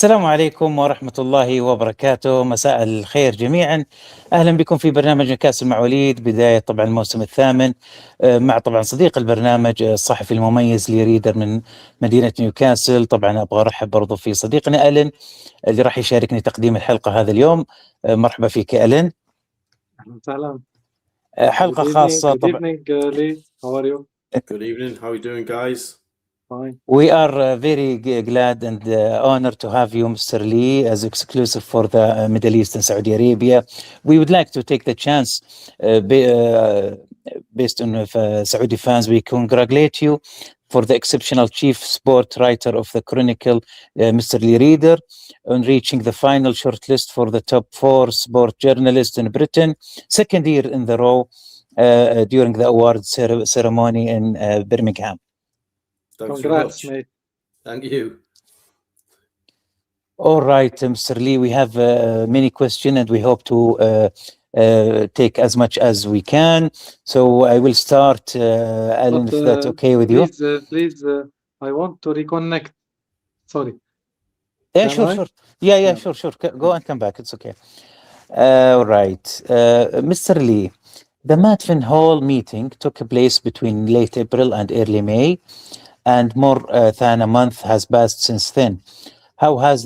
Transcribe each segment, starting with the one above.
السلام عليكم ورحمة الله وبركاته، مساء الخير جميعا. أهلا بكم في برنامج نيوكاسل مع وليد، بداية طبعا الموسم الثامن، مع طبعا صديق البرنامج الصحفي المميز لي ريدر من مدينة نيوكاسل. طبعا أبغى أرحب برضو في صديقنا ألين اللي راح يشاركني تقديم الحلقة هذا اليوم. مرحبا فيك ألين. أهلا وسهلا. حلقة خاصة طبعا. Good evening, Lee. How are you? Good evening. How are you doing, guys? Fine. We are very glad and honored to have you, Mr. Lee, as exclusive for the Middle East and Saudi Arabia. We would like to take the chance, based on Saudi fans, we congratulate you for the exceptional chief sport writer of the Chronicle, Mr. Lee Ryder, on reaching the final shortlist for the top 4 sport journalists in Britain, second year in the row during the awards ceremony in Birmingham. Congrats, mate. Thank you. All right, Mr. Lee, we have many questions and we hope to take as much as we can. So I will start, Alan, if that's okay with you. Please, I want to reconnect. Sorry. Yeah, sure. Yeah, sure. Go and come back. It's okay. All right. Mr. Lee, the Matfin Hall meeting took place between late April and early May, and more than a month has passed since then. How has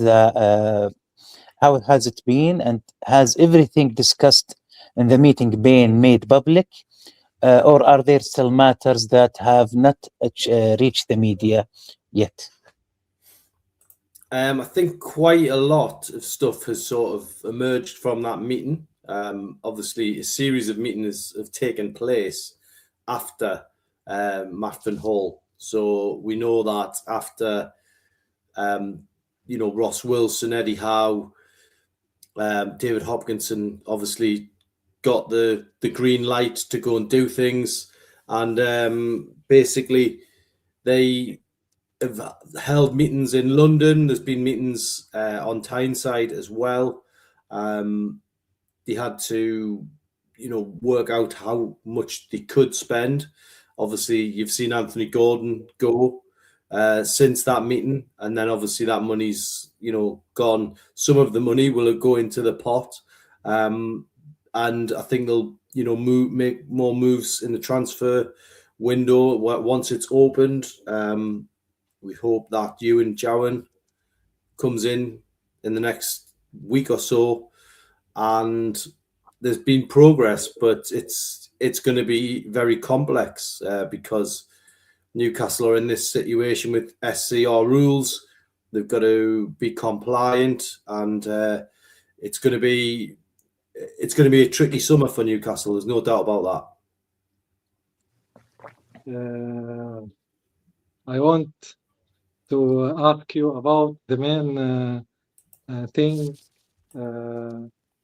it been, and has everything discussed in the meeting been made public, or are there still matters that have not reached the media yet? I think quite a lot of stuff has sort of emerged from that meeting. Obviously, a series of meetings have taken place after Matfin Hall. So we know that after, Ross Wilson, Eddie Howe, David Hopkinson obviously got the green light to go and do things. And basically they have held meetings in London. There's been meetings on Tyneside as well. They had to, work out how much they could spend. Obviously, you've seen Anthony Gordon go since that meeting, and then obviously that money's gone. Some of the money will go into the pot, and I think they'll make more moves in the transfer window once it's opened. We hope that Ewan Jowan comes in the next week or so, and there's been progress, but it's going to be very complex because Newcastle are in this situation with SCR rules. They've got to be compliant, and it's going to be a tricky summer for Newcastle. There's no doubt about that. I want to ask you about the main thing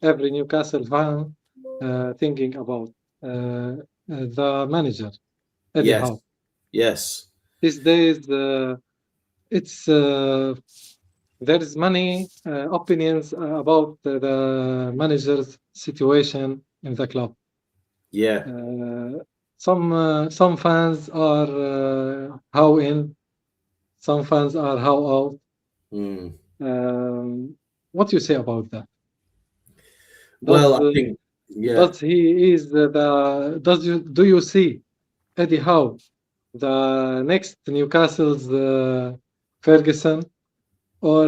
every Newcastle fan thinking about the manager, Eddie Howe. Yes. These days, it's there is many opinions about the manager's situation in the club. Yeah. Some fans are Howe in, some fans are Howe out. What do you say about that? I think, yeah. Do you see Eddie Howe the next Newcastle's Ferguson, or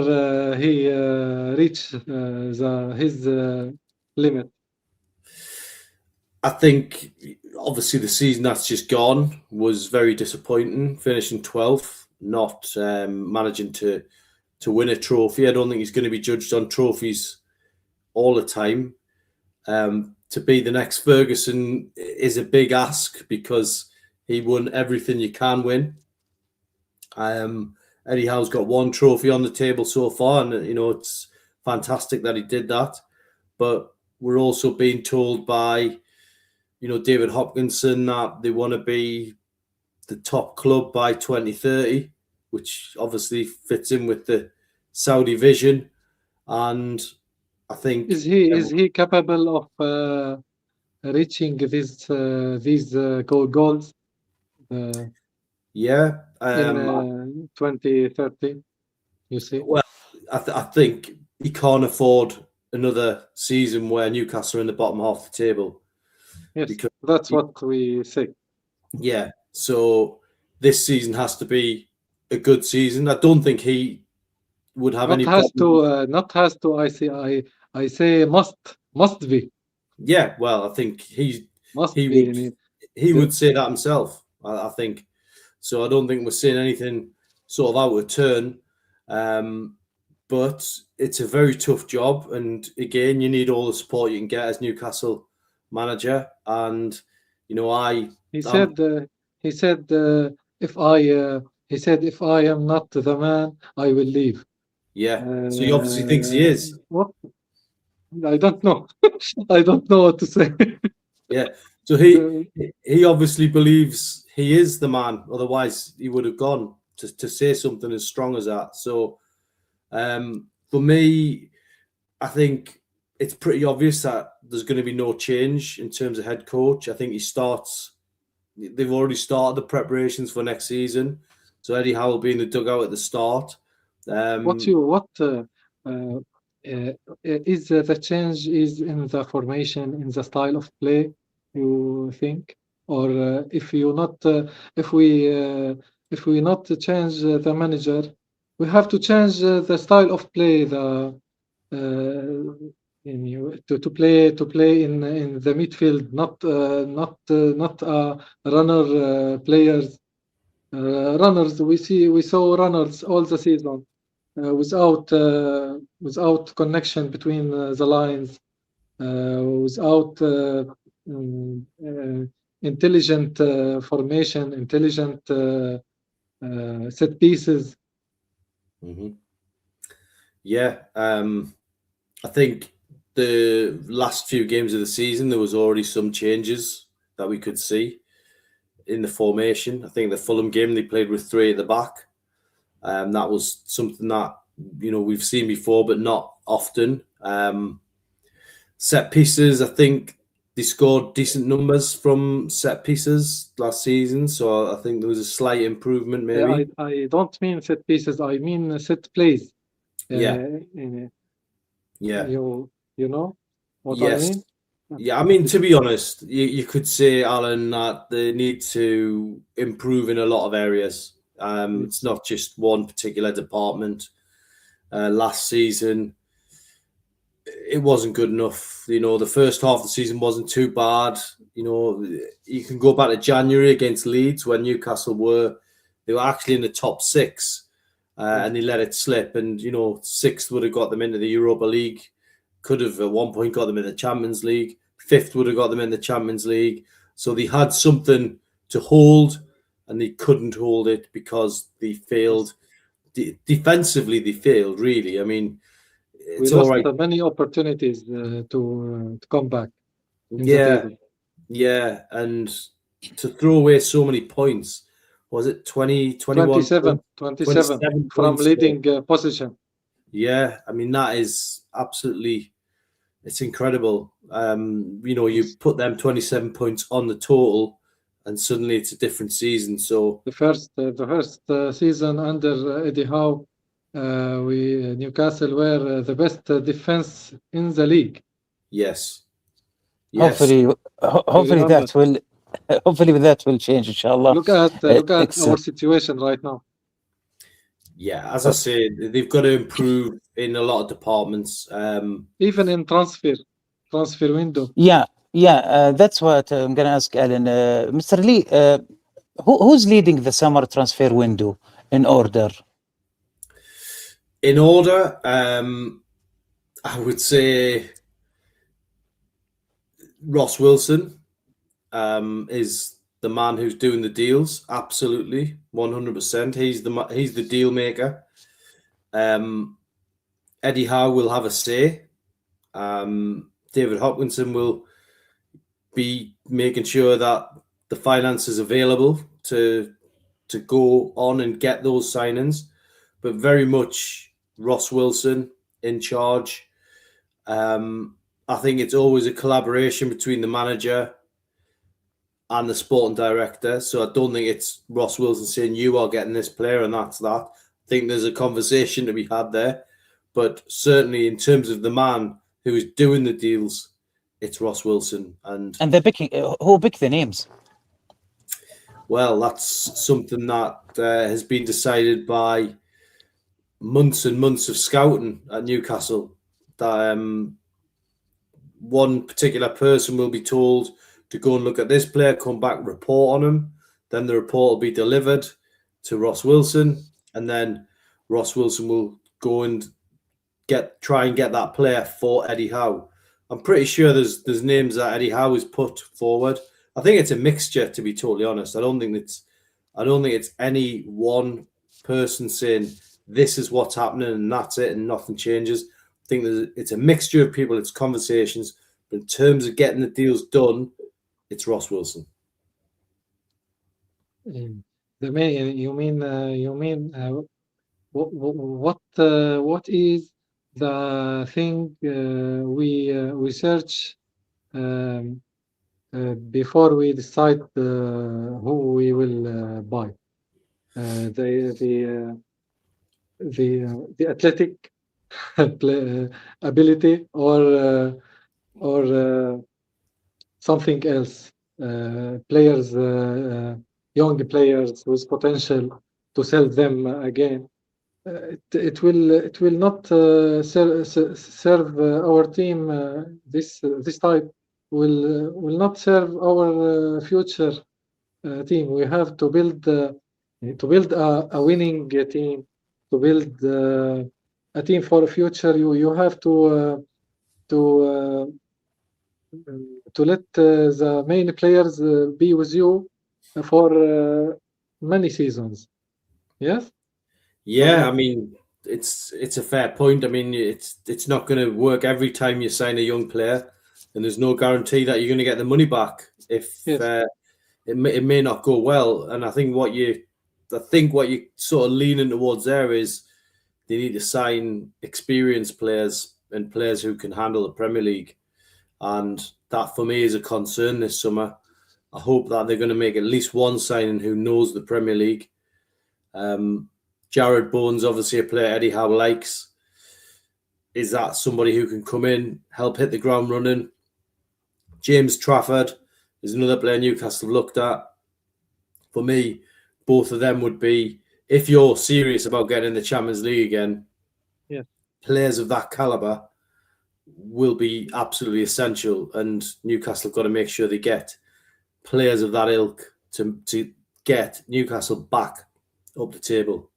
he reached his limit? I think obviously the season that's just gone was very disappointing, finishing 12th, not managing to win a trophy. I don't think he's going to be judged on trophies all the time. To be the next Ferguson is a big ask because he won everything you can win. Eddie Howe's got one trophy on the table so far, and it's fantastic that he did that. But we're also being told by David Hopkinson that they want to be the top club by 2030, which obviously fits in with the Saudi vision. And I think is he capable of reaching these goals? Yeah. In 2030, you see? Well, I think he can't afford another season where Newcastle are in the bottom half of the table. Yes, Because that's what we say. Yeah, so this season has to be a good season. I don't think he would have any Not has problem. to, not has to. I say must be, Yeah, well, I think must he be. would يعني he would say that himself. I think so. I don't think we're seeing anything sort of out of turn. But it's a very tough job, and again, you need all the support you can get as Newcastle manager. And you know, He said, if I, he said, if I am not the man, I will leave. yeah. So he obviously thinks he is. What? I don't know. I don't know what to say. Yeah. So he obviously believes he is the man. Otherwise, he would have gone to say something as strong as that. So, for me, I think it's pretty obvious that there's going to be no change in terms of head coach. I think they've already started the preparations for next season. So Eddie Howe will be in the dugout at the start. Is the change is in the formation, in the style of play, you think? Or if we not change the manager, we have to change the style of play, to play in the midfield, not runner players. Runners, we saw runners all the season without connection between the lines, without intelligent formation, intelligent set pieces. Mm-hmm. Yeah, I think the last few games of the season there was already some changes that we could see in the formation. I think the Fulham game they played with 3 at the back. That was something that we've seen before, but not often. Set pieces, I think they scored decent numbers from set pieces last season, so I think there was a slight improvement. Maybe I don't mean set pieces. I mean set plays. Yeah. You know what Yes. I mean? Yeah, I mean, to be honest, you could say, Alan, that they need to improve in a lot of areas. It's not just one particular department. Last season, it wasn't good enough. The first half of the season wasn't too bad. You can go back to January against Leeds when Newcastle were actually in the top 6, and they let it slip. And 6th would have got them into the Europa League. Could have at one point got them in the Champions League. 5th would have got them in the Champions League. So they had something to hold, and they couldn't hold it because they failed. Defensively, they failed, really. I mean, it's we all lost right. many opportunities to come back in Yeah, the table. yeah. And to throw away so many points, was it 21 27 27 from points? leading position. Yeah, I mean, that is absolutely, it's incredible. You put them 27 points on the total, and suddenly it's a different season. So The first season under Eddie Howe, Newcastle were the best defense in the league. yes. hopefully that will change, inshallah. Look at our situation right now. Yeah, as I said, they've got to improve in a lot of departments. Even in transfer window. Yeah, that's what I'm going to ask Alan. Mr. Lee, who's leading the summer transfer window in order? In order, I would say Ross Wilson is the man who's doing the deals. Absolutely, 100%. He's the deal maker. Eddie Howe will have a say. David Hopkinson will be making sure that the finance is available to go on and get those signings, but very much Ross Wilson in charge. I think it's always a collaboration between the manager and the sporting director. So I don't think it's Ross Wilson saying you are getting this player and that's that. I think there's a conversation to be had there. but certainly in terms of the man who is doing the deals, it's Ross Wilson. And they're picking who pick the names. Well, that's something that has been decided by months and months of scouting at Newcastle. That one particular person will be told to go and look at this player, come back, report on him. Then the report will be delivered to Ross Wilson, and then Ross Wilson will go and try and get that player for Eddie Howe. I'm pretty sure there's names that Eddie Howe has put forward. I think it's a mixture, to be totally honest. I don't think it's any one person saying this is what's happening and that's it and nothing changes. I think it's a mixture of people, it's conversations, but in terms of getting the deals done, it's Ross Wilson. What is the thing we search before we decide who we will buy? The athletic ability or something else? Players, young players with potential to sell them again. It will not serve our team. This type will not serve our future team. We have to build a winning team. To build a team for the future, you have to let the main players be with you for many seasons. Yes. Yeah, I mean, it's a fair point. I mean, it's not going to work every time you sign a young player, and there's no guarantee that you're going to get the money back if Yes. it may not go well. And I think what you're sort of leaning towards there is they need to sign experienced players and players who can handle the Premier League, and that for me is a concern this summer. I hope that they're going to make at least one signing who knows the Premier League. Jared Bowen's obviously a player Eddie Howe likes. Is that somebody who can come in, help hit the ground running? James Trafford is another player Newcastle have looked at. For me, both of them would be, if you're serious about getting in the Champions League again, players of that calibre will be absolutely essential, and Newcastle have got to make sure they get players of that ilk to get Newcastle back up the table.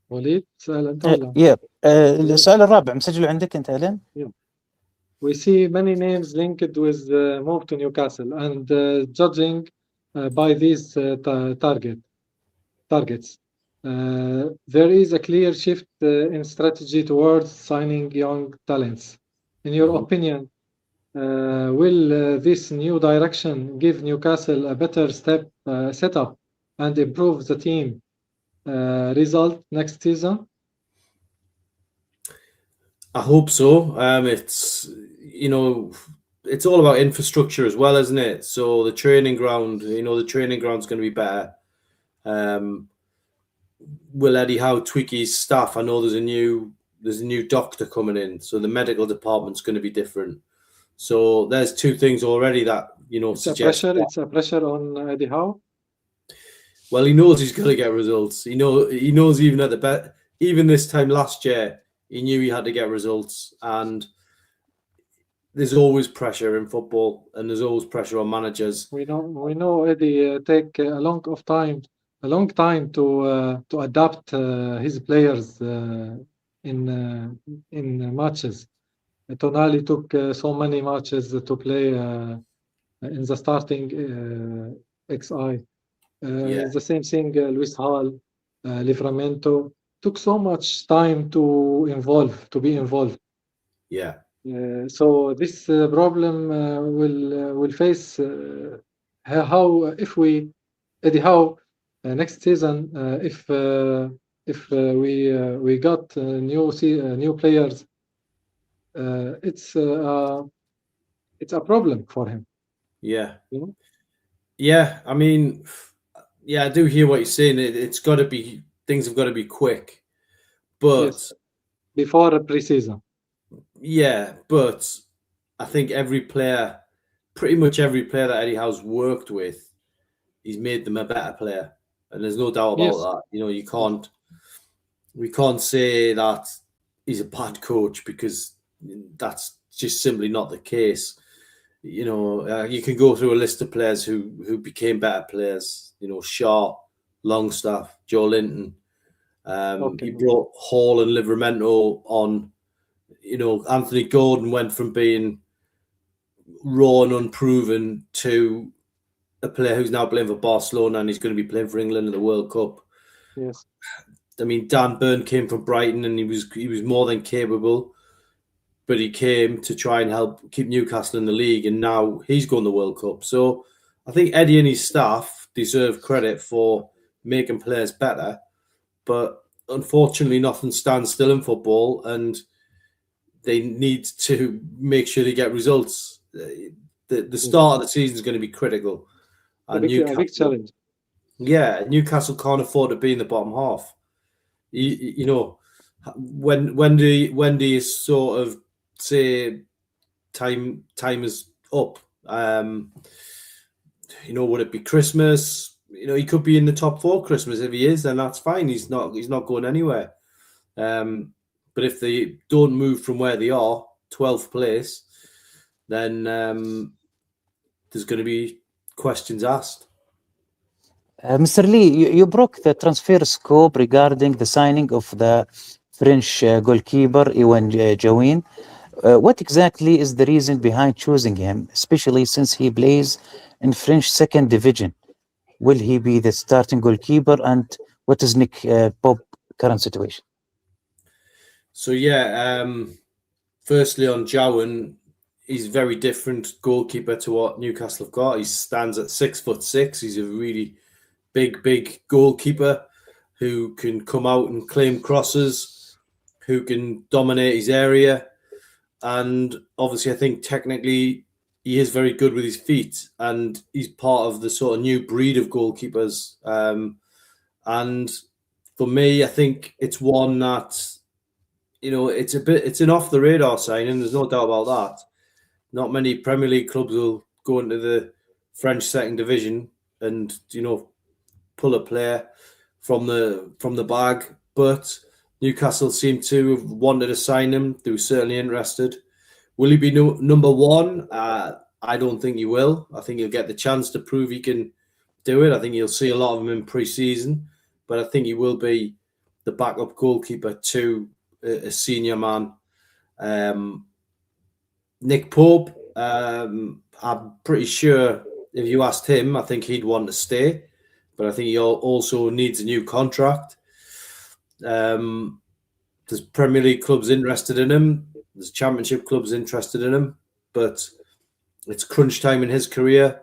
وليد سأل أنت ولا؟ السؤال الرابع مسجله عندك أنت ألين؟ We see many names linked with move to Newcastle, and judging by these targets, there is a clear shift in strategy towards signing young talents. In your opinion, will this new direction give Newcastle a better setup and improve the team result next season? I hope so. It's all about infrastructure as well, isn't it? So the training ground's going to be better. Will Eddie Howe tweak his staff? I know there's a new doctor coming in, so the medical department's going to be different. So there's two things already that suggest it's a pressure on Eddie Howe. Well, he knows he's going to get results. He knows even this time last year, he knew he had to get results, and there's always pressure in football, and there's always pressure on managers. We know Eddie take a long time to adapt his players in matches. Tonali took so many matches to play in the starting XI. The same thing, Luis Hall, Livramento took so much time to be involved. Yeah. So this problem will face Eddie Howe next season if we got new players. It's a problem for him. Yeah. Yeah. I mean, I do hear what you're saying. It's got to be things have got to be quick. But Yes. Before a pre-season. yeah, but I think pretty much every player that Eddie Howe's worked with, he's made them a better player. And there's no doubt about that. You know, we can't say that he's a bad coach, because that's just simply not the case. You know, you can go through a list of players who became better players. You know, Shaw, Longstaff, Joe Linton. He brought Hall and Livramento on. You know, Anthony Gordon went from being raw and unproven to a player who's now playing for Barcelona, and he's going to be playing for England in the World Cup. Yes. I mean, Dan Burn came from Brighton, and he was more than capable, but he came to try and help keep Newcastle in the league, and now he's going to the World Cup. So I think Eddie and his staff deserve credit for making players better, but unfortunately nothing stands still in football, and they need to make sure they get results. The start of the season is going to be critical. A big challenge. Yeah, Newcastle can't afford to be in the bottom half. You know, when do you sort of say time is up? You know, would it be Christmas? You know, he could be in the top 4 Christmas. If he is, then that's fine. He's not going anywhere. But if they don't move from where they are, 12th place, then there's going to be questions asked. Mr. Lee, you broke the transfer scope regarding the signing of the French goalkeeper, Iwan Jawin. What exactly is the reason behind choosing him, especially since he plays in French 2nd division? Will he be the starting goalkeeper, and what is Nick Pope's current situation? So yeah, firstly on Jawin, he's a very different goalkeeper to what Newcastle have got. He stands at 6'6". He's a really big goalkeeper who can come out and claim crosses, who can dominate his area. And obviously, I think technically he is very good with his feet, and he's part of the sort of new breed of goalkeepers. And for me, I think it's one that, you know, it's an off the radar signing. There's no doubt about that. Not many Premier League clubs will go into the French 2nd division and, you know, pull a player from the bag. But Newcastle seem to have wanted to sign him. They were certainly interested. Will he be number 1? I don't think he will. I think he'll get the chance to prove he can do it. I think you'll see a lot of him in pre-season, but I think he will be the backup goalkeeper to a senior man. Nick Pope, I'm pretty sure if you asked him, I think he'd want to stay, but I think he also needs a new contract. There's Premier League clubs interested in him. There's Championship clubs interested in him, but it's crunch time in his career.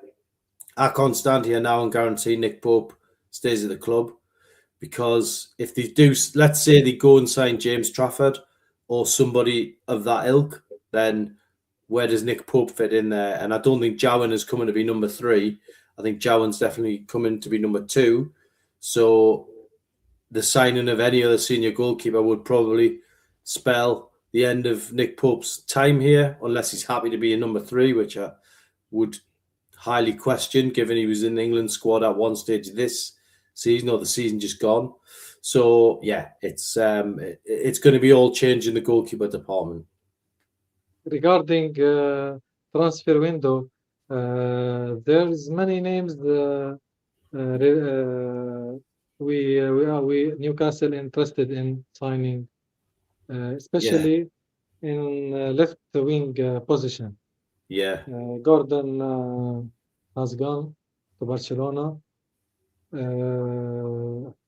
I can't stand here now and guarantee Nick Pope stays at the club, because if they do, let's say they go and sign James Trafford or somebody of that ilk, then where does Nick Pope fit in there? And I don't think Jawin is coming to be number 3. I think Jawin's definitely coming to be number 2. So the signing of any other senior goalkeeper would probably spell the end of Nick Pope's time here, unless he's happy to be a number 3, which I would highly question, given he was in the England squad at one stage of this season, or the season just gone. So yeah, it's going to be all change in the goalkeeper department. Regarding transfer window, there's many names. We Newcastle interested in signing, especially in left wing position. Yeah. Gordon has gone to Barcelona.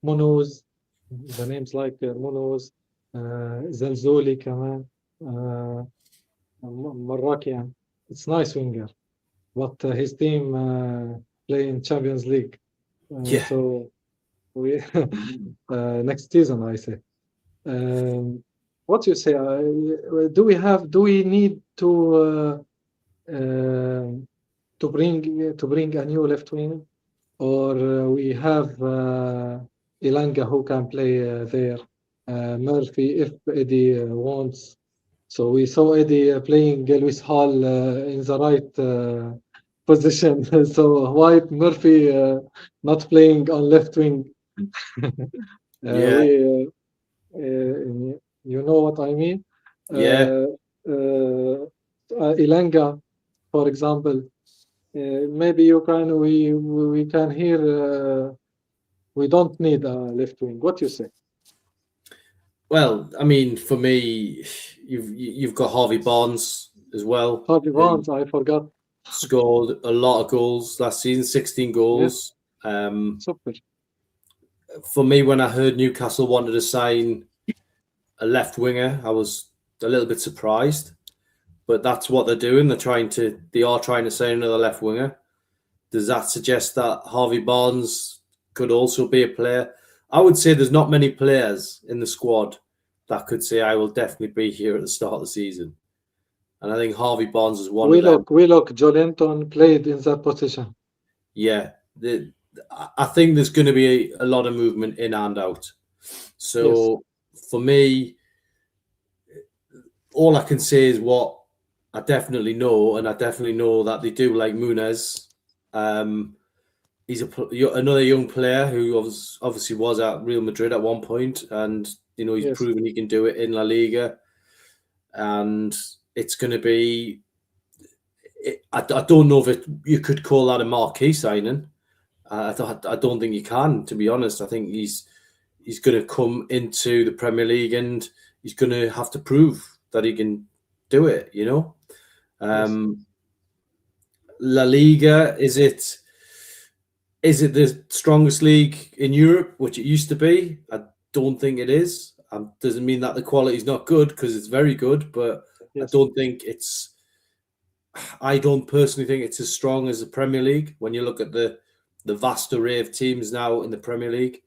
Munoz, the names like Munoz, Zalzouli كمان, Moroccan. It's nice winger, but his team play in Champions League. So we next season, I say. What you say? Do we need to bring a new left wing, or we have Ilanga, who can play there. Murphy, if Eddie wants. So we saw Eddie playing Lewis Hall in the right position. So why Murphy not playing on left wing? Yeah. You know what I mean? Yeah. Ilanga, for example, maybe we can hear. We don't need a left wing. What you say? Well, I mean, for me, you've got Harvey Barnes as well. Harvey Barnes, I forgot. Scored a lot of goals last season, 16 goals. Super. For me, when I heard Newcastle wanted to sign a left winger, I was a little bit surprised. But that's what they're doing. They are trying to sign another left winger. Does that suggest that Harvey Barnes could also be a player? I would say there's not many players in the squad that could say I will definitely be here at the start of the season. And I think Harvey Barnes is one of them. Willock, Jolinton played in that position. Yeah. I think there's going to be a lot of movement in and out. So for me, all I can say is what I definitely know, and I definitely know that they do like Muniz. He's another young player who obviously was at Real Madrid at one point, and he's proven he can do it in La Liga. And it's going to be. I don't know if you could call that a marquee signing. I don't think you can, to be honest. I think he's going to come into the Premier League and he's going to have to prove that he can do it. La Liga, is it the strongest league in Europe, which it used to be? I don't think it is. Doesn't mean that the quality is not good, because it's very good, but I don't personally think it's as strong as the Premier League when you look at the vast array of teams now in the Premier League.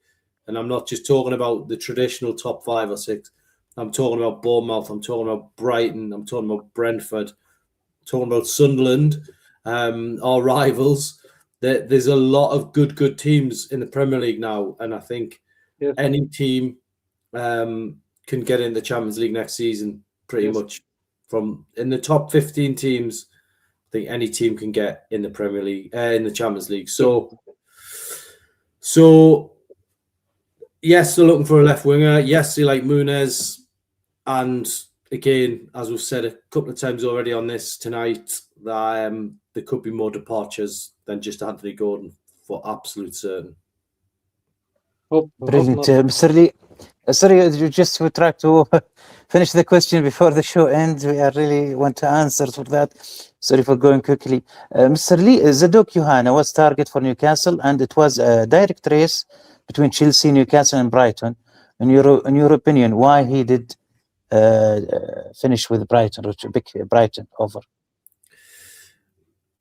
And I'm not just talking about the traditional top 5 or 6. I'm talking about Bournemouth. I'm talking about Brighton. I'm talking about Brentford. I'm talking about Sunderland, our rivals. There's a lot of good teams in the Premier League now. And I think any team can get in the Champions League next season, pretty much. From in the top 15 teams, I think any team can get in the Premier League, in the Champions League. So yes, they're looking for a left winger. Yes, they like Muniz. And again, as we've said a couple of times already on this tonight, that there could be more departures than just Anthony Gordon, for absolute certain. Brilliant. Mr. Lee, sorry, just to try to finish the question before the show ends. We really want to answer for that. Sorry for going quickly. Mr. Lee, Zadok Yohana was target for Newcastle, and it was a direct race between Chelsea, Newcastle, and Brighton. In your opinion, why he did finish with Brighton, or pick Brighton over?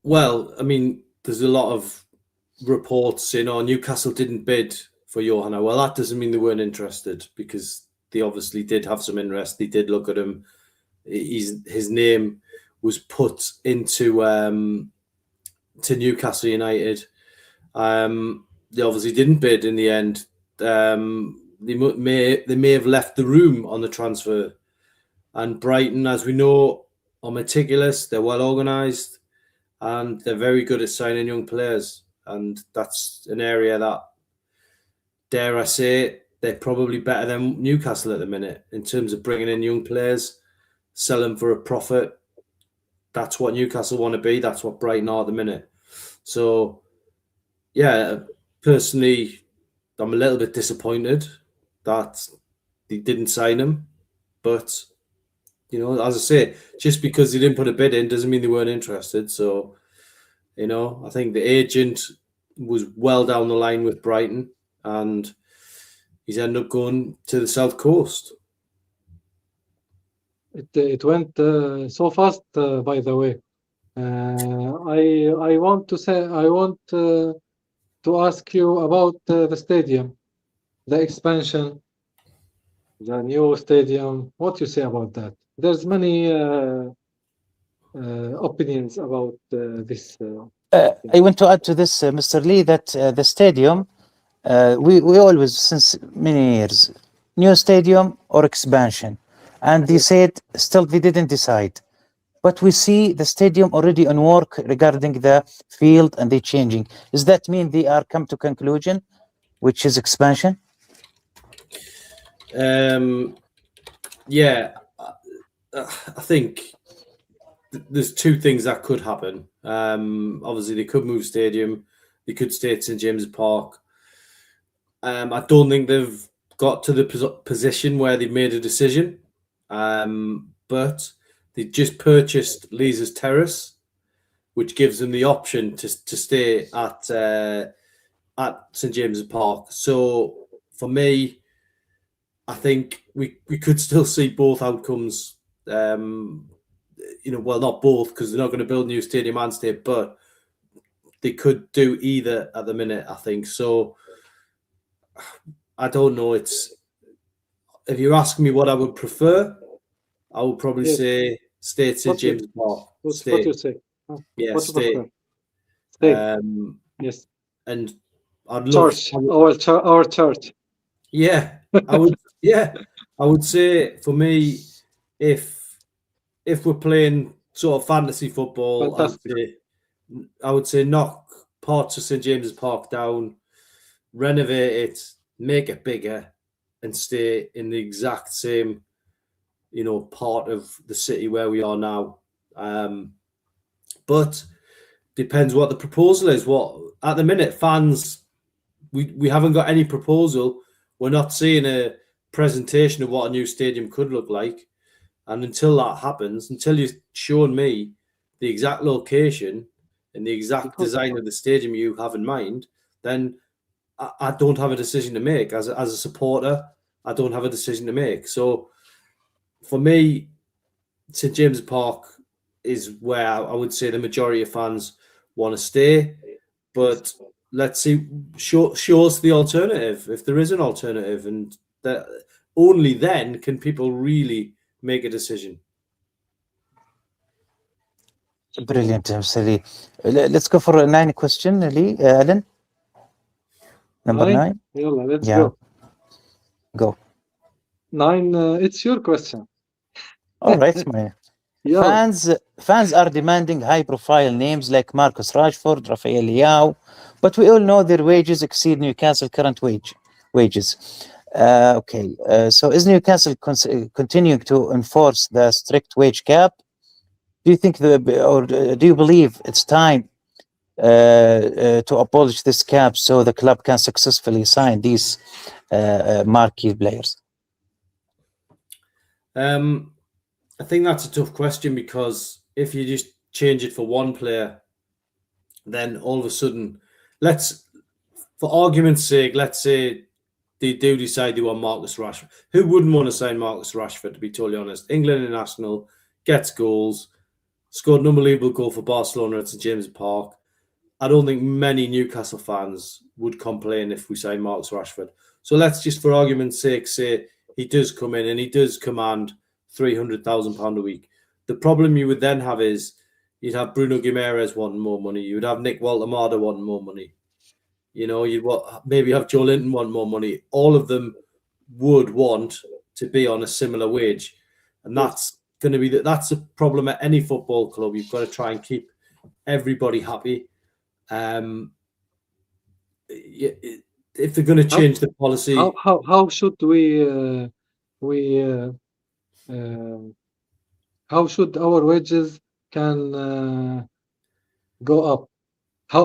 Well, I mean, there's a lot of reports saying, Newcastle didn't bid for Yohana. Well, that doesn't mean they weren't interested, because they obviously did have some interest. They did look at him. His name was put into to Newcastle United. They obviously didn't bid in the end. They may have left the room on the transfer. And Brighton, as we know, are meticulous. They're well organised, and they're very good at signing young players. And that's an area that, dare I say, they're probably better than Newcastle at the minute in terms of bringing in young players, sell them for a profit. That's what Newcastle want to be. That's what Brighton are at the minute. So, yeah, personally, I'm a little bit disappointed that they didn't sign him. But, as I say, just because they didn't put a bid in doesn't mean they weren't interested. So, I think the agent was well down the line with Brighton, and he's ended up going to the South Coast. It went so fast, by the way. I want to ask you about the stadium, the expansion, the new stadium. What you say about that? There's many opinions about this. I want to add to this, Mr. Lee, that the stadium we always, since many years, new stadium or expansion, and they said still they didn't decide. But we see the stadium already on work regarding the field, and they changing. Does that mean they are come to conclusion, which is expansion? Yeah, I think there's two things that could happen. Obviously, they could move stadium. They could stay at St James's Park. I don't think they've got to the position where they've made a decision. But they just purchased Lee's Terrace, which gives them the option to stay at St James's Park. So for me, I think we could still see both outcomes. Well, not both, because they're not going to build a new stadium and stay, but they could do either at the minute, I think. So I don't know. If you're asking me what I would prefer, I would probably say stay at St James's Park. What you say? Yeah, what stay. Stay. Yes. And I'd love our church. Yeah, I would. Yeah, I would say for me, if we're playing sort of fantasy football, I would say knock parts of St James's Park down, renovate it, make it bigger, and stay in the exact same, part of the city where we are now. But depends what the proposal is. What at the minute, fans, we haven't got any proposal. We're not seeing a presentation of what a new stadium could look like. And until that happens, until you've shown me the exact location and the exact design of the stadium you have in mind, then I don't have a decision to make. As a supporter, I don't have a decision to make. So for me, St James's Park is where I would say the majority of fans want to stay. But let's see, show us the alternative, if there is an alternative. And that only then can people really make a decision. Brilliant, Mr. Lee. Let's go for a 9 question, Lee. Alan? Number 9? Yeah, let's go. Go. 9, it's your question. All right, man. Fans are demanding high-profile names like Marcus Rashford, Rafael Leao, but we all know their wages exceed Newcastle's current wages. So is Newcastle continuing to enforce the strict wage cap? Do you think do you believe it's time to abolish this cap so the club can successfully sign these marquee players? I think that's a tough question, because if you just change it for one player, then all of a sudden, for argument's sake, let's say they do decide they want Marcus Rashford. Who wouldn't want to sign Marcus Rashford, to be totally honest? England international, gets goals, scored an unbelievable goal for Barcelona at St James's Park. I don't think many Newcastle fans would complain if we sign Marcus Rashford. So let's just, for argument's sake, say he does come in and he does command £300,000 a week. The problem you would then have is you'd have Bruno Guimaraes wanting more money. You'd have Nick Walter-Mada wanting more money. You'd maybe have Joe Linton want more money. All of them would want to be on a similar wage. And that's going to be that's a problem at any football club. You've got to try and keep everybody happy. If they're going to change the policy, how should how should our wages can go up? How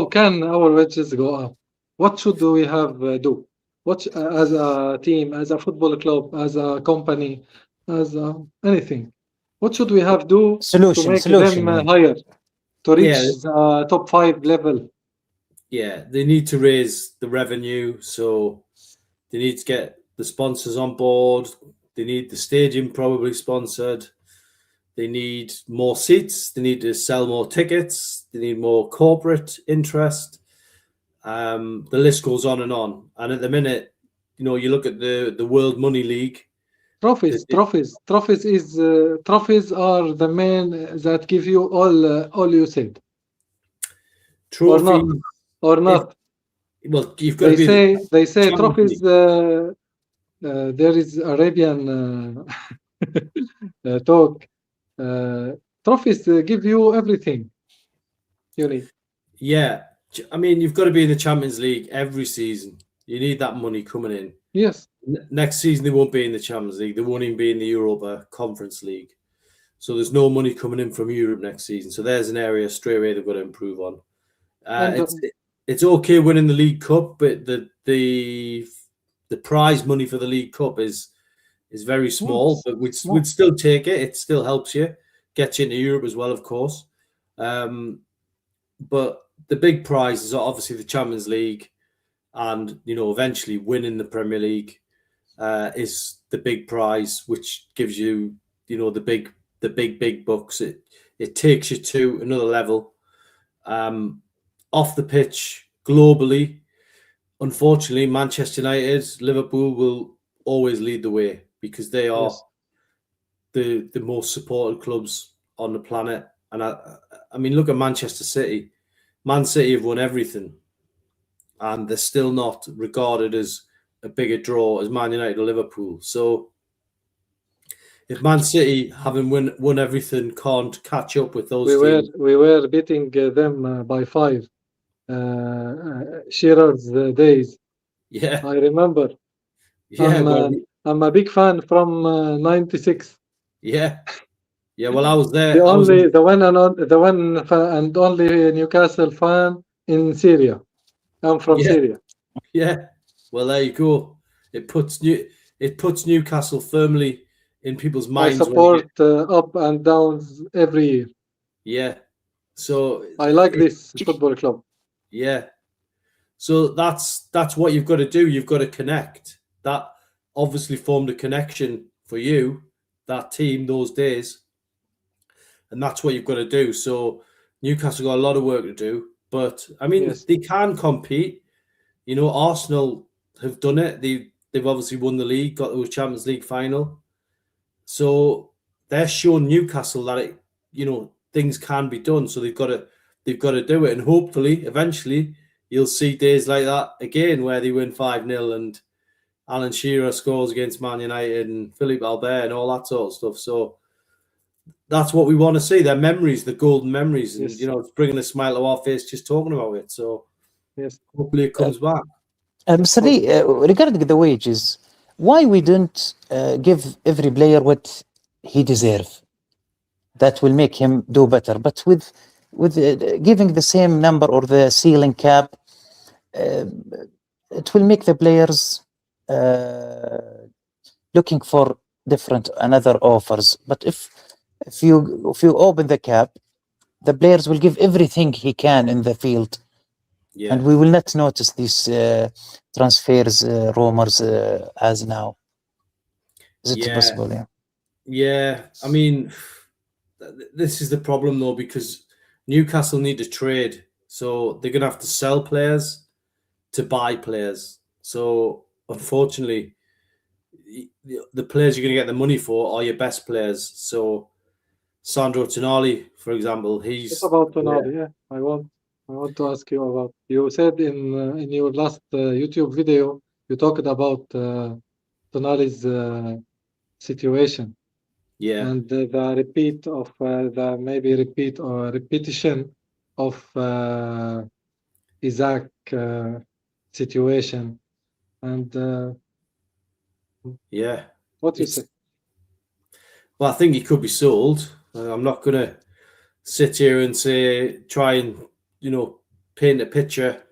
can our wages go up? What should we have do? What as a team, as a football club, as a company, as anything? What should we have do to make them higher, to reach the top 5 level? Yeah, they need to raise the revenue, so they need to get the sponsors on board. They need the stadium probably sponsored. They need more seats. They need to sell more tickets. They need more corporate interest. The list goes on. And at the minute, you look at the World Money League. Trophies are the main that give you all you said. Trophies or not. well, you've got to be. They say Champions trophies. There is Arabian talk. Trophies give you everything you need. Yeah, I mean, you've got to be in the Champions League every season. You need that money coming in. Yes. Next season, they won't be in the Champions League. They won't even be in the Europa Conference League. So there's no money coming in from Europe next season. So there's an area straight away they've got to improve on. It's okay winning the League Cup, but the prize money for the League Cup is very small. But we'd still take it. It still helps you, gets you into Europe as well, of course. But the big prizes are obviously the Champions League, and eventually winning the Premier League is the big prize, which gives you the big bucks. It takes you to another level. Off the pitch, globally, unfortunately, Manchester United, Liverpool will always lead the way because they are the most supported clubs on the planet. And I mean, look at Manchester City. Man City have won everything, and they're still not regarded as a bigger draw as Man United or Liverpool. So if Man City, having won everything, can't catch up with those teams. We were beating them by 5. Shearer's days. Yeah, I remember. Yeah, I'm a big fan from 96. Yeah. Well, I was there. The one and only Newcastle fan in Syria. I'm from Syria. Yeah. Well, there you go. It puts Newcastle firmly in people's minds. I support up and downs every year. Yeah. So I like this football club. Yeah. So that's what you've got to do. You've got to connect. That obviously formed a connection for you, that team, those days. And that's what you've got to do. So Newcastle got a lot of work to do. But, I mean, they can compete. Arsenal have done it. They've obviously won the league, got to a Champions League final. So they're showing Newcastle that things can be done. So they've got to do it. And hopefully, eventually, you'll see days like that again where they win 5-0 and Alan Shearer scores against Man United and Philippe Albert and all that sort of stuff. So that's what we want to see. Their memories, the golden memories. And, it's bringing a smile to our face just talking about it. So hopefully it comes back. Mr. Lee, regarding the wages, why we don't give every player what he deserves? That will make him do better. But with giving the same number or the ceiling cap, it will make the players looking for another offers. But if you open the cap, the players will give everything he can in the field. Yeah. And we will not notice these transfers, rumors as now. Is it possible? Yeah. Yeah. I mean, this is the problem, though, because Newcastle need to trade. So they're going to have to sell players to buy players. So, unfortunately, the players you're going to get the money for are your best players. So, Sandro Tonali, for example, It's about Tonali, I want to ask you about. You said in your last YouTube video, you talked about Tonali's situation. Yeah. And the repeat of repetition of Isaac situation. And what do you say? Well, I think he could be sold. I'm not going to sit here and try and paint a picture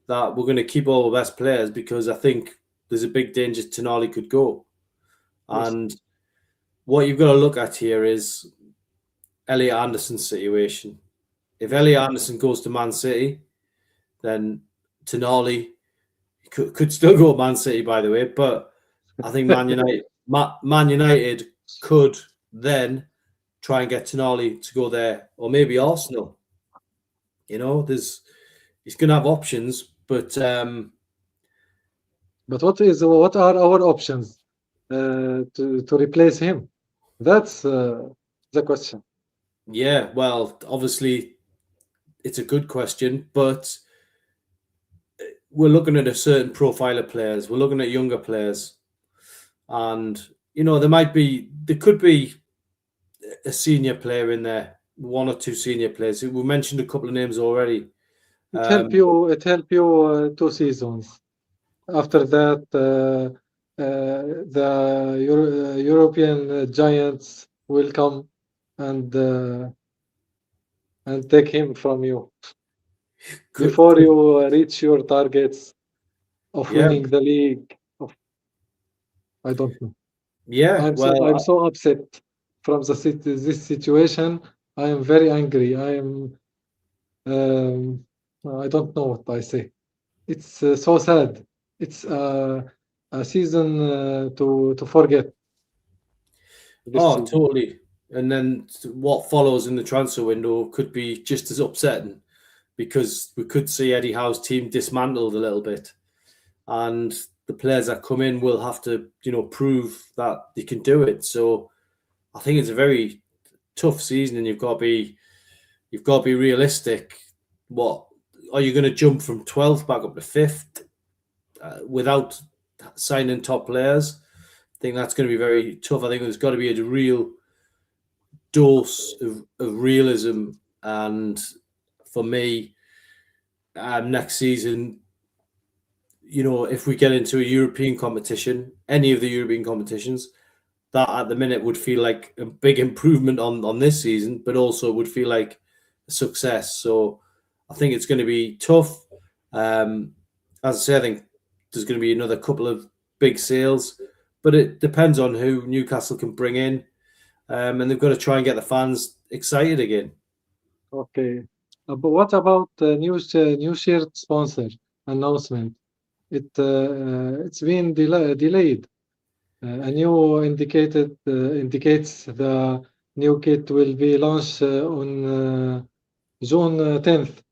that we're going to keep all the best players, because I think there's a big danger Tonali could go. Yes. And what you've got to look at here is Elliot Anderson's situation. If Elliot Anderson goes to Man City, then Tonali could still go to Man City, by the way. But I think Man United could then try and get Tonali to go there, or maybe Arsenal. He's going to have options, but what are our options to replace him? That's the question. Yeah, well, obviously, it's a good question, but we're looking at a certain profile of players. We're looking at younger players, and there could be a senior player in there, one or two senior players. We mentioned a couple of names already. It help you 2 seasons. After that, the European giants will come and take him from you before you reach your targets of winning the league. I don't know. Yeah, I'm so upset from this situation. I am very angry. I am. I don't know what I say. It's so sad. It's a season to forget. season. Totally. And then what follows in the transfer window could be just as upsetting, because we could see Eddie Howe's team dismantled a little bit, and the players that come in will have to, prove that they can do it. So I think it's a very tough season, and you've got to be realistic. What are you going to jump from 12th back up to 5th without signing top players? I think that's going to be very tough. I think there's got to be a real dose of realism, and for me, next season, if we get into a European competition, any of the European competitions, that at the minute would feel like a big improvement on this season, but also would feel like a success. So I think it's going to be tough. As I say, I think there's going to be another couple of big sales, but it depends on who Newcastle can bring in, and they've got to try and get the fans excited again. Okay, but what about new shirt sponsor announcement? It's been delayed. A new indicates the new kit will be launched on June 10th.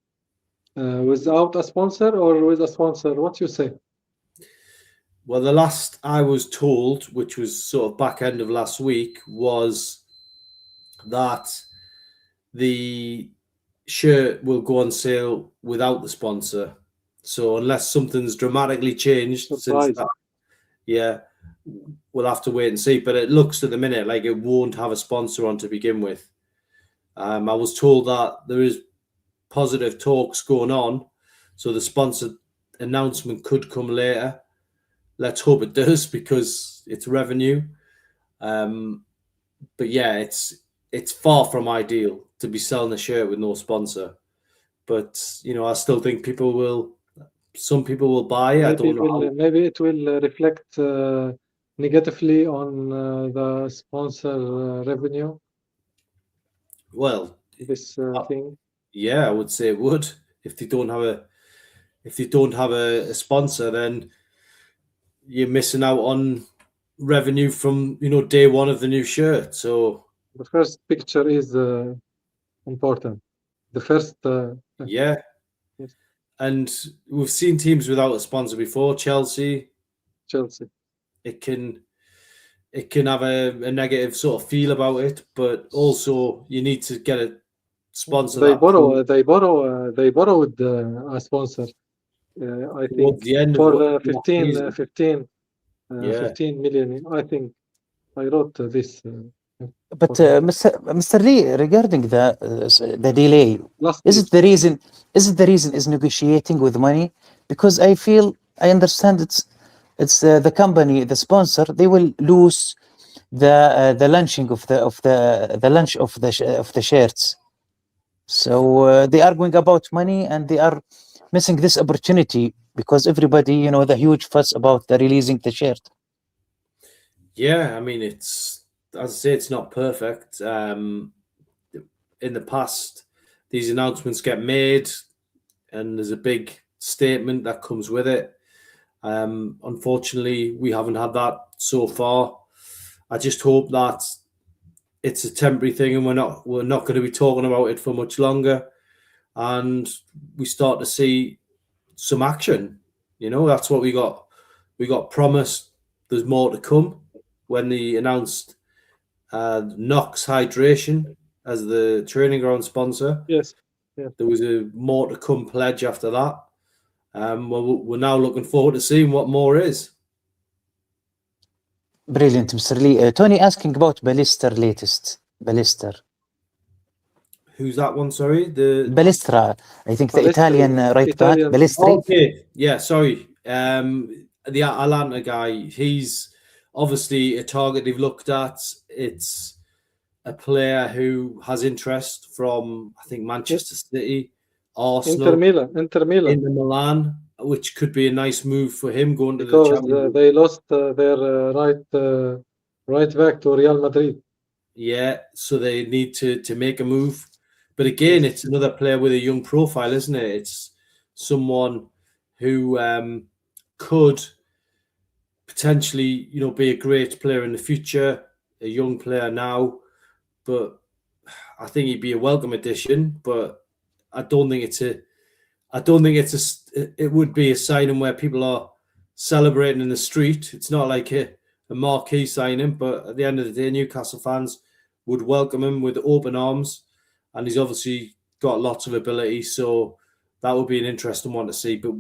Without a sponsor or with a sponsor? What you say? Well, the last I was told, which was sort of back end of last week, was that the shirt will go on sale without the sponsor. So unless something's dramatically changed since that, we'll have to wait and see. But it looks at the minute like it won't have a sponsor on to begin with. I was told that there is positive talks going on, so the sponsor announcement could come later. Let's hope it does, because it's revenue. But yeah, it's far from ideal to be selling a shirt with no sponsor. But I still think some people will buy it. I don't know. Maybe it will reflect negatively on the sponsor revenue. Well, this thing. Yeah, I would say it would. If they don't have a sponsor, then you're missing out on revenue from day one of the new shirt. So the first picture is important. The first yes. And we've seen teams without a sponsor before. Chelsea. It can have a negative sort of feel about it, but also you need to get a sponsor. They borrowed a sponsor. I think the end for 15 million. I think I wrote this. But Mr. Lee, regarding the delay, is it the reason is negotiating with money? Because I understand it's the company, the sponsor, they will lose the launching of the launch of the shirts. So they are going about money, and they are missing this opportunity because everybody, the huge fuss about the releasing the shirt. Yeah, I mean, as I say, it's not perfect. In the past, these announcements get made, and there's a big statement that comes with it. Unfortunately, we haven't had that so far. I just hope that it's a temporary thing, and we're not going to be talking about it for much longer, and we start to see some action. That's what we got. We got promised there's more to come when they announced Knox Hydration as the training ground sponsor. Yes. There was a more to come pledge after that, we're now looking forward to seeing what more is. Brilliant, Mr. Lee. Tony asking about Ballister latest. Ballister. Who's that one? Sorry, the Ballistra. I think the Balistri, Italian right back. Italian. Ballistri. Okay, yeah, sorry. The Atlanta guy, he's obviously a target they've looked at. It's a player who has interest from, I think, Manchester City, Arsenal, Inter Milan, Inter Milan, which could be a nice move for him going to the because Champions League. they lost their right back to Real Madrid. Yeah, so they need to make a move. But again, it's another player with a young profile, isn't it? It's someone who could potentially, be a great player in the future, a young player now. But I think he'd be a welcome addition. But I don't think it would be a signing where people are celebrating in the street. It's not like a marquee signing, but at the end of the day, Newcastle fans would welcome him with open arms. And he's obviously got lots of ability, so that would be an interesting one to see. But,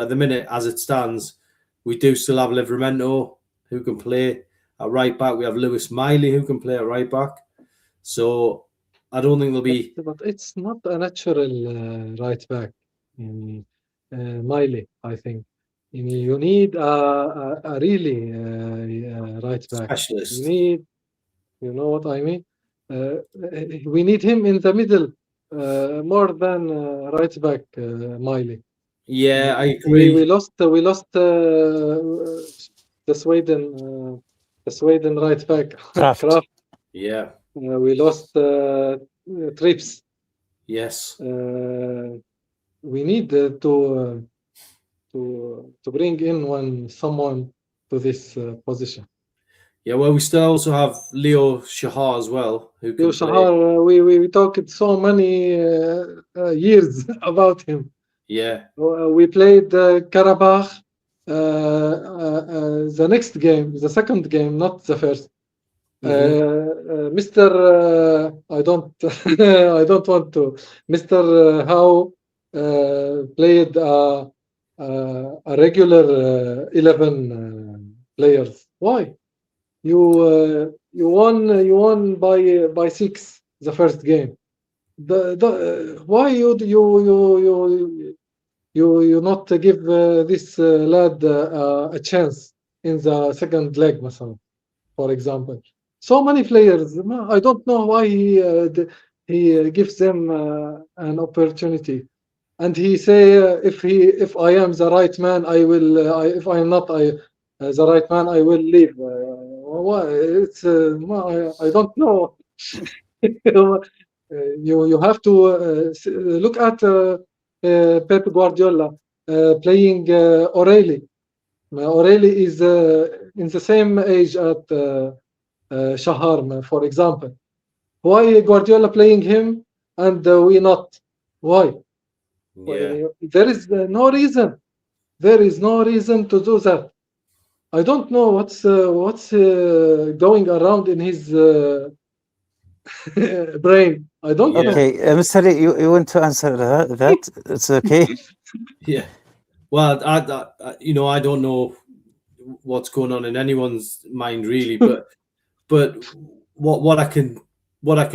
at the minute, as it stands, we do still have Livramento, who can play at right back. We have Lewis Miley, who can play at right back. So I don't think there'll be... But it's not a natural right back, Miley, I think. You need a really right back. Specialist. You need, you know what I mean? We need him in the middle more than right back, Miley. Yeah, I agree. We lost the Sweden right back, Kraft. Yeah. We lost Trips. Yes. We need to bring in someone to this position. Yeah, well, we still also have Leo Shahar as well. Leo Shahar, we talked so many years about him. Yeah. We played Karabakh the next game, the second game, not the first. Mr. I don't want to. Mr. Howe played a regular 11 players. Why? You won by 6 the first game. Why you not give this lad a chance in the second leg, for example? So many players. I don't know why he gives them an opportunity. And he say, if I am the right man, I will. If I am not the right man, I will leave. It's I don't know. You have to look at Pep Guardiola playing O'Reilly. O'Reilly is in the same age at Shahar, for example. Why Guardiola playing him and we not? Why? Yeah. There is no reason. There is no reason to do that. I don't know what's going around in his brain. I don't know. Okay, Mr. Lee, you want to answer that? It's okay. Yeah. Well, I don't know what's going on in anyone's mind really, but what I can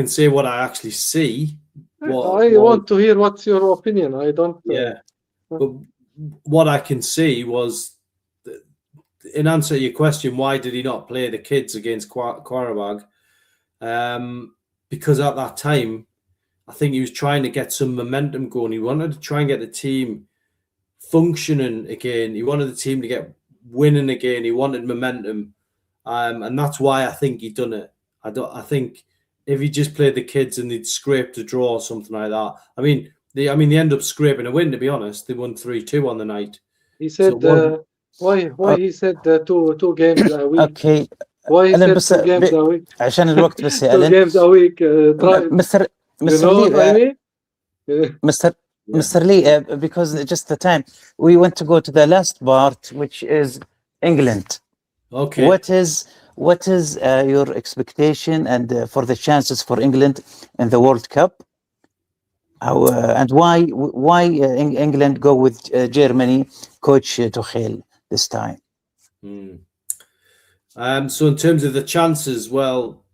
say, what I actually see. I want to hear what's your opinion. I don't. Yeah. But what I can see was, in answer to your question, why did he not play the kids against Qarabag? Because at that time, I think he was trying to get some momentum going. He wanted to try and get the team functioning again. He wanted the team to get winning again. He wanted momentum, and that's why I think he done it. I think if he just played the kids and they'd scraped a draw or something like that. They ended up scraping a win. To be honest, they won 3-2 on the night. He said why he said two games a week. Okay. Why he said 2 games a week? عشان الوقت بس يا 2 games a week. Mr. Lee, because just the time, we want to go to the last part, which is England. Okay. What is your expectation and for the chances for England in the World Cup? How and why England go with Germany coach Tuchel this time? So in terms of the chances, well,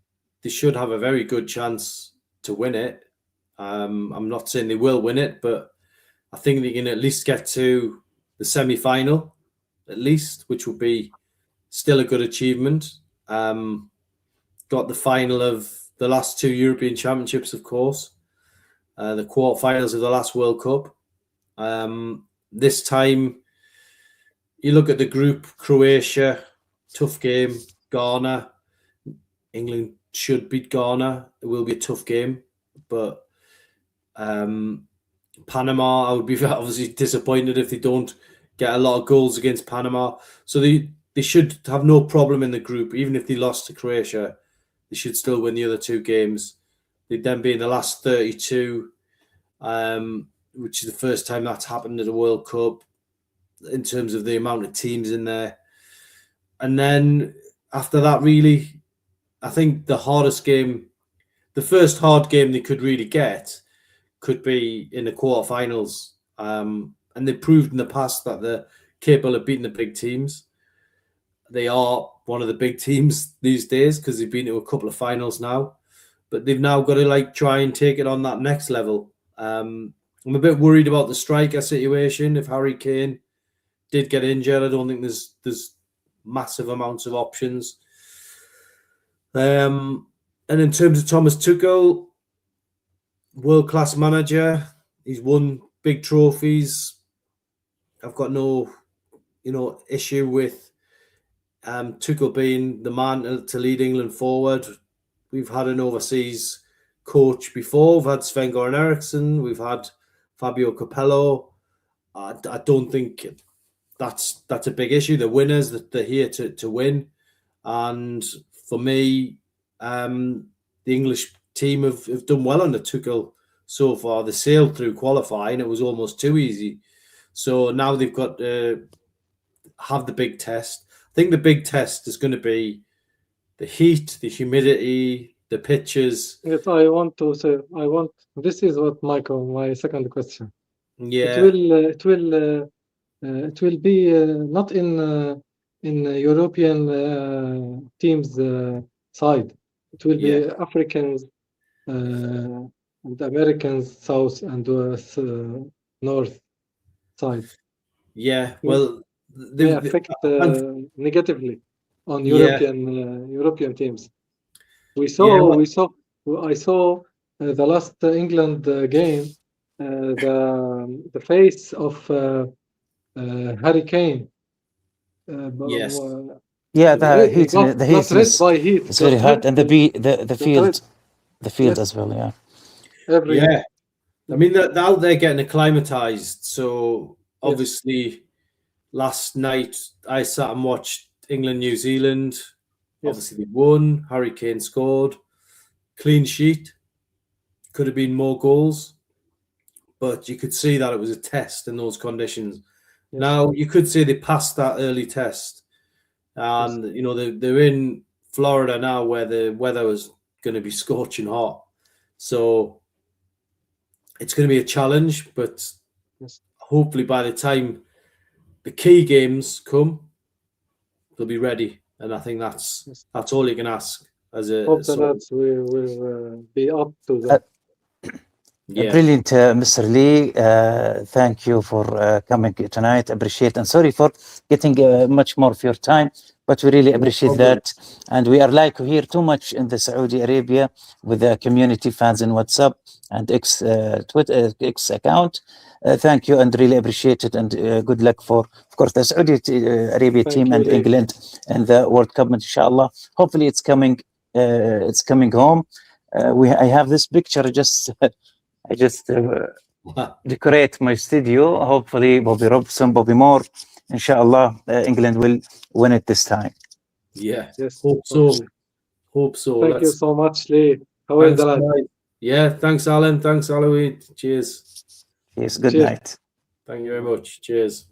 they should have a very good chance to win it. I'm not saying they will win it, but I think they can at least get to the semi-final, at least, which would be still a good achievement. Got the final of the last two European Championships, of course, the quarterfinals of the last World Cup. This time, you look at the group: Croatia, tough game. Ghana, England should beat Ghana. It will be a tough game, but Panama, I would be obviously disappointed if they don't get a lot of goals against Panama. So they should have no problem in the group. Even if they lost to Croatia, they should still win the other two games. They'd then be in the last 32, which is the first time that's happened at a World Cup in terms of the amount of teams in there. And then after that, really, I think the hardest game, the first hard game they could really get could be in the quarterfinals. And they proved in the past that they're capable of beating the big teams. They are one of the big teams these days because they've been to a couple of finals now. But they've now got to try and take it on that next level. I'm a bit worried about the striker situation. If Harry Kane did get injured, I don't think there's massive amounts of options. And in terms of Thomas Tuchel, world-class manager, he's won big trophies. I've got no, issue with Tuchel being the man to lead England forward. We've had an overseas coach before. We've had Sven-Göran Eriksson. We've had Fabio Capello. I don't think that's a big issue. They're winners. They're here to win. And for me, the English team have done well under Tuchel so far. They sailed through qualifying. It was almost too easy. So now they've got to have the big test. I think the big test is going to be the heat, the humidity, the pitches. Yes, this is what my second question. Yeah. It will be not in European teams side. It will be Africans and Americans south and north side. Yeah, well, they affect negatively on European teams. I saw the last England game. The face of Harry Kane. Yes. The heat. The heat is very hot, and the field as well. Yeah. I mean, they're out there getting acclimatized. So obviously, last night I sat and watched England, New Zealand. Obviously, they won. Harry Kane scored. Clean sheet. Could have been more goals, but you could see that it was a test in those conditions. Yes. Now you could say they passed that early test, and they're in Florida now, where the weather was going to be scorching hot. So it's going to be a challenge, but hopefully by the time the key games come, they'll be ready. And I think that's all you can ask as a. Hope the lads will be up to that. Brilliant, Mr. Lee. Thank you for coming tonight. Appreciate, and sorry for getting much more of your time, but we really appreciate that. And we are like here too much in the Saudi Arabia with the community fans in WhatsApp and Twitter X account. Thank you, and really appreciate it. And good luck for, of course, the Saudi Arabia team and England and the World Cup. Inshallah, hopefully it's coming. It's coming home. I have this picture I just decorate my studio. Hopefully, Bobby Robson, Bobby Moore. Inshallah, England will win it this time. Yeah, hope so. Thank you so much, Lee. How is that? Yeah, thanks, Alan. Thanks, Aloid. Cheers. Yes, good night. Thank you very much. Cheers.